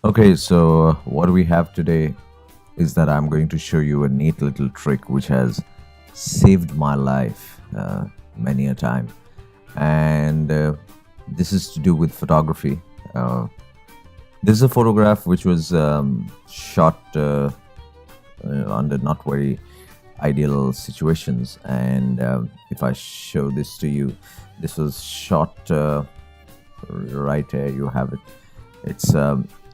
Okay, so what we have today is that I'm going to show you a neat little trick which has saved my life many a time. And this is to do with photography. Uh, this is a photograph which was shot under not very ideal situations. And if I show this to you, this was shot right here. You have it. It's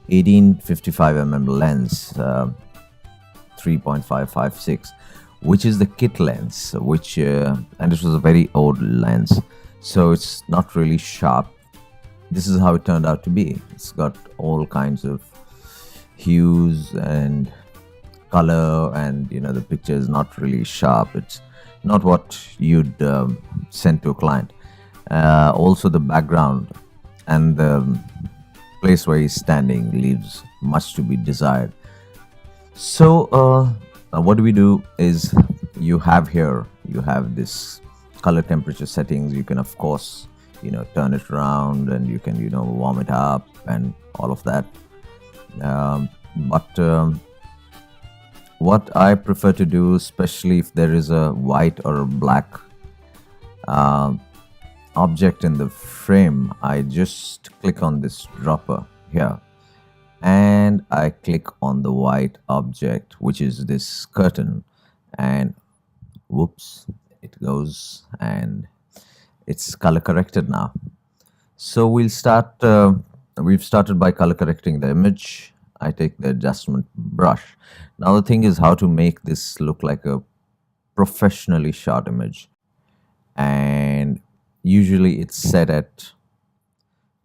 1855 lens, 3.556, which is the kit lens, which and this was a very old lens, so it's not really sharp. This is how it turned out to be. It's got all kinds of hues and color, and the picture is not really sharp. It's not what you'd send to a client. Also, the background and the place where he's standing leaves much to be desired. So, what do we do is you have here, you have this color temperature settings. You can, of course, turn it around, and you can, warm it up and all of that. But what I prefer to do, especially if there is a white or a black uh, object in the frame, I just click on this dropper here, and I click on the white object, which is this curtain, and whoops, it goes and it's color corrected now. So we've started by color correcting the image. I take the adjustment brush. Now the thing is how to make this look like a professionally shot image, and usually it's set at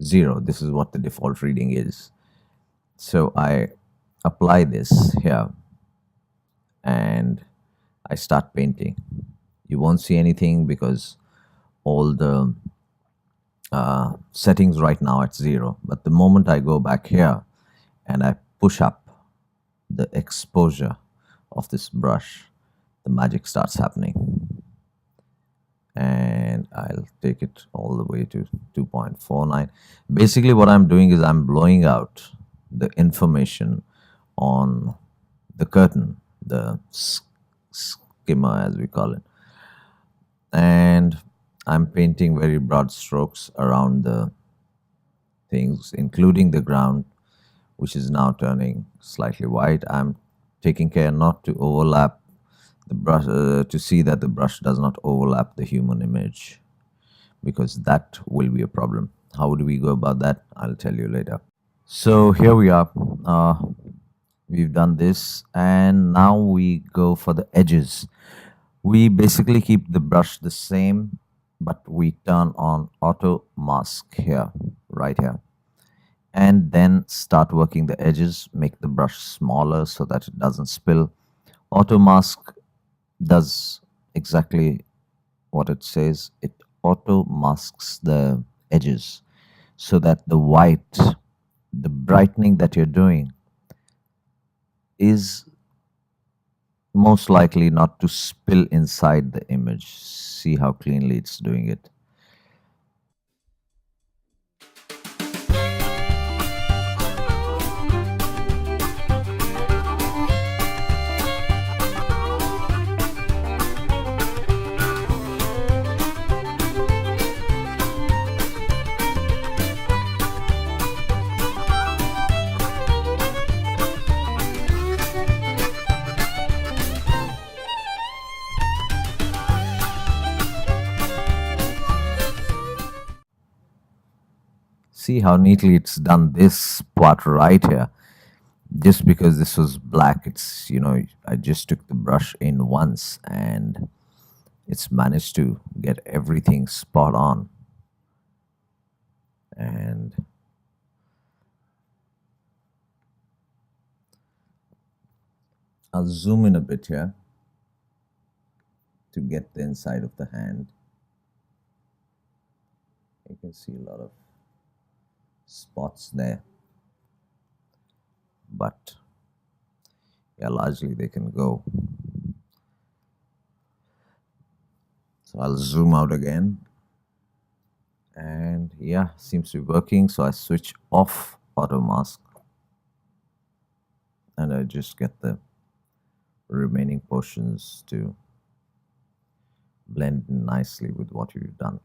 0. This is what the default reading is. So I apply this here and I start painting. You won't see anything because all the settings right now at 0. But the moment I go back here and I push up the exposure of this brush, the magic starts happening. And I'll take it all the way to 2.49. Basically, what I'm doing is I'm blowing out the information on the curtain, the skimmer as we call it, and I'm painting very broad strokes around the things, including the ground, which is now turning slightly white. I'm taking care not to overlap the brush, to see that the brush does not overlap the human image, because that will be a problem. How do we go about that? I'll tell you later. So here we are. We've done this, and now we go for the edges. We basically keep the brush the same, but we turn on auto mask here, right here, and then start working the edges. Make the brush smaller so that it doesn't spill. Auto mask does exactly what it says. It auto masks the edges so that the white, the brightening that you're doing, is most likely not to spill inside the image. See how cleanly it's doing it. See how neatly it's done this part right here. Just because this was black, it's, I just took the brush in once and it's managed to get everything spot on. And I'll zoom in a bit here to get the inside of the hand. You can see a lot of spots there, but yeah, largely they can go. So I'll zoom out again, and yeah, seems to be working. So I switch off auto mask, and I just get the remaining portions to blend in nicely with what you've done.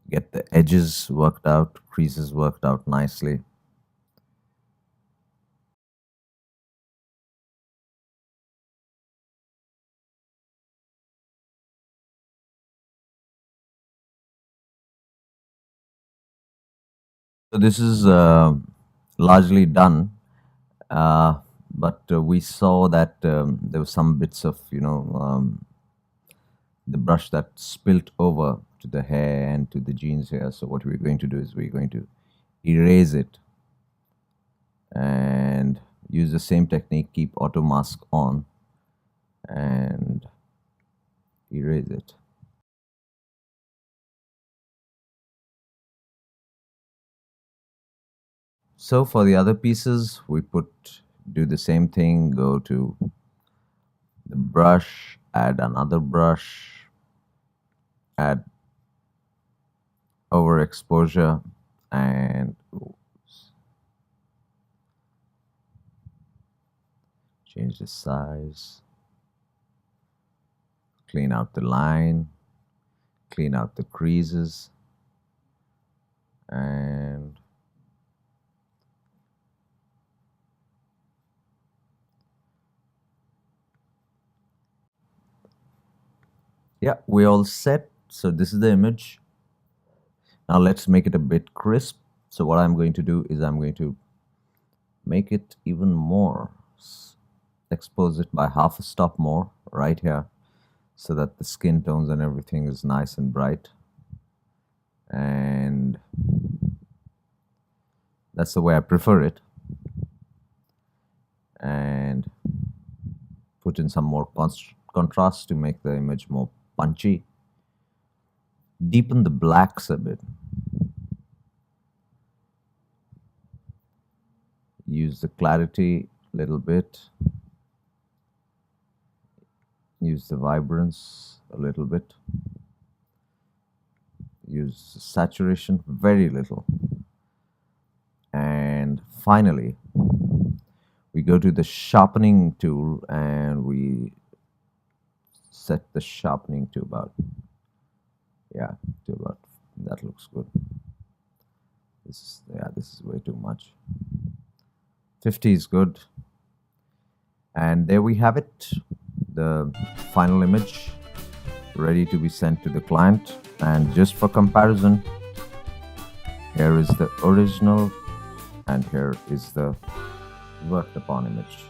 Get the edges worked out, creases worked out nicely. So this is largely done, but we saw that there were some bits of the brush that spilt over to the hair and to the jeans here. So what we're going to do is we're going to erase it and use the same technique, keep auto mask on and erase it. So for the other pieces, we do the same thing, go to the brush, add another brush, add overexposure, and change the size, clean out the line, clean out the creases, and yeah, we're all set. So this is the image. Now let's make it a bit crisp. So what I'm going to do is I'm going to make it even more, expose it by half a stop more right here so that the skin tones and everything is nice and bright. And that's the way I prefer it. And put in some more contrast to make the image more punchy. Deepen the blacks a bit. Use the clarity a little bit. Use the vibrance a little bit. Use saturation very little. And finally, we go to the sharpening tool and we set the sharpening to about, that looks good. This is way too much. 50 is good. And there we have it, the final image ready to be sent to the client. And just for comparison, here is the original and here is the worked upon image.